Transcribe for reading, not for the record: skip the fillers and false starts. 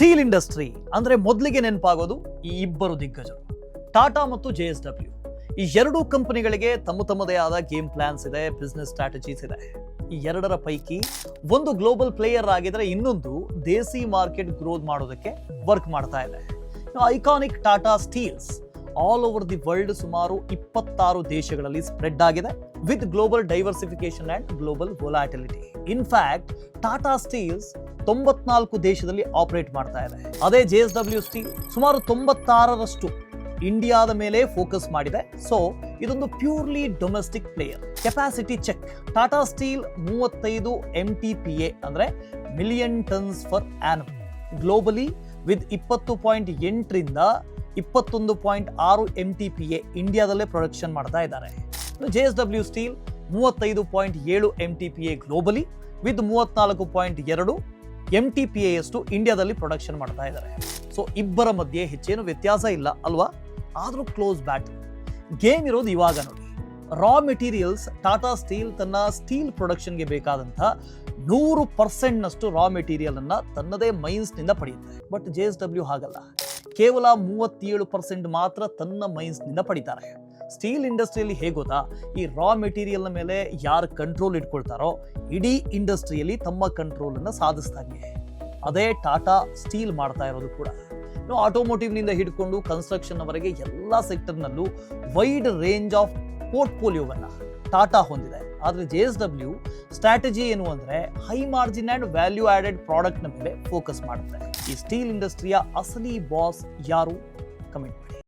Steel industry ಅಂದ್ರೆ ಮೊದಲಿಗೆ ನೆನಪಾಗೋದು ಈ ಇಬ್ಬರು ದಿಗ್ಗಜರು, ಟಾಟಾ ಮತ್ತು JSW. ಈ ಎರಡೂ ಕಂಪನಿಗಳಿಗೆ ತಮ್ಮದೇ ಆದ ಗೇಮ್ ಪ್ಲಾನ್ಸ್ ಇದೆ, ಬಿಸ್ನೆಸ್ ಸ್ಟ್ರಾಟಜೀಸ್ ಇದೆ. ಈ ಎರಡರ ಪೈಕಿ ಒಂದು ಗ್ಲೋಬಲ್ ಪ್ಲೇಯರ್ ಆಗಿದ್ರೆ ಇನ್ನೊಂದು ದೇಸಿ ಮಾರ್ಕೆಟ್ ಗ್ರೋತ್ ಮಾಡೋದಕ್ಕೆ ವರ್ಕ್ ಮಾಡ್ತಾ ಇದೆ. Iconic Tata steels all over the world ಸುಮಾರು 26 ದೇಶಗಳಲ್ಲಿ ಸ್ಪ್ರೆಡ್ ಆಗಿದೆ with global diversification and global volatility. In fact Tata steels 94 ದೇಶದಲ್ಲಿ ಆಪರೇಟ್ ಮಾಡ್ತಾ ಇದೆ. ಅದೇ JSW ಸ್ಟೀಲ್ ಸುಮಾರು 96ರಷ್ಟು ಇಂಡಿಯಾದ ಮೇಲೆ ಫೋಕಸ್ ಮಾಡಿದೆ. ಸೊ ಇದೊಂದು purely domestic player. Capacity check: Tata steel 35 MTPA ಅಂದ್ರೆ million tons per annum globally with 20.8 ರಿಂದ 21.6 MTPA ಇಂಡಿಯಾದಲ್ಲೇ ಪ್ರೊಡಕ್ಷನ್ ಮಾಡ್ತಾ ಇದ್ದಾರೆ. JSW steel 35.7 MTPA globally with 34.2 MTPA ಯಷ್ಟು ಇಂಡಿಯಾದಲ್ಲಿ ಪ್ರೊಡಕ್ಷನ್ ಮಾಡ್ತಾ ಇದ್ದಾರೆ. ಸೊ ಇಬ್ಬರ ಮಧ್ಯೆ ಹೆಚ್ಚೇನು ವ್ಯತ್ಯಾಸ ಇಲ್ಲ ಅಲ್ವಾ? ಆದ್ರೂ ಕ್ಲೋಸ್ ಬ್ಯಾಟಲ್. ಗೇಮ್ ಇರೋದು ಇವಾಗ ನೋಡಿ. ರಾ ಮೆಟೀರಿಯಲ್ಸ್ ಟಾಟಾ ಸ್ಟೀಲ್ ತನ್ನ ಸ್ಟೀಲ್ ಪ್ರೊಡಕ್ಷನ್ಗೆ ಬೇಕಾದಂಥ 100% ರಾ ಮೆಟೀರಿಯಲ್ ಅನ್ನ ತನ್ನದೇ ಮೈನ್ಸ್ ನಿಂದ ಪಡೆಯುತ್ತೆ. ಬಟ್ JSW ಹಾಗಲ್ಲ, ಕೇವಲ 37% ಮಾತ್ರ ತನ್ನ ಮೈನ್ಸ್ ನಿಂದ ಪಡಿತಾರೆ. ಸ್ಟೀಲ್ ಇಂಡಸ್ಟ್ರಿಯಲ್ಲಿ ಹೇಗೆ ಗೊತ್ತಾ, ಈ ರಾ ಮೆಟೀರಿಯಲ್ ಮೇಲೆ ಯಾರು ಕಂಟ್ರೋಲ್ ಇಟ್ಕೊಳ್ತಾರೋ ಇಡೀ ಇಂಡಸ್ಟ್ರಿಯಲ್ಲಿ ತಮ್ಮ ಕಂಟ್ರೋಲ್ ಅನ್ನ ಸಾಧಿಸ್ದಂಗೆ. ಅದೇ ಟಾಟಾ ಸ್ಟೀಲ್ ಮಾಡ್ತಾ ಇರೋದು ಕೂಡ. ಆಟೋಮೋಟಿವ್ ನಿಂದ ಹಿಡ್ಕೊಂಡು ಕನ್ಸ್ಟ್ರಕ್ಷನ್ ವರೆಗೆ ಎಲ್ಲ ಸೆಕ್ಟರ್ನಲ್ಲೂ ವೈಡ್ ರೇಂಜ್ ಆಫ್ ಪೋರ್ಟ್ಫೋಲಿಯೋವನ್ನ ಟಾಟಾ ಹೊಂದಿದೆ. ಆದ್ರೆ JSW ಸ್ಟ್ರಾಟಜಿ ಏನು ಅಂದ್ರೆ high margin and value added product ನ ಮೇಲೆ ಫೋಕಸ್ ಮಾಡುತ್ತೆ. ಈ ಸ್ಟೀಲ್ ಇಂಡಸ್ಟ್ರಿಯ ಅಸಲಿ ಬಾಸ್ ಯಾರು? ಕಮೆಂಟ್ ಮಾಡಿ.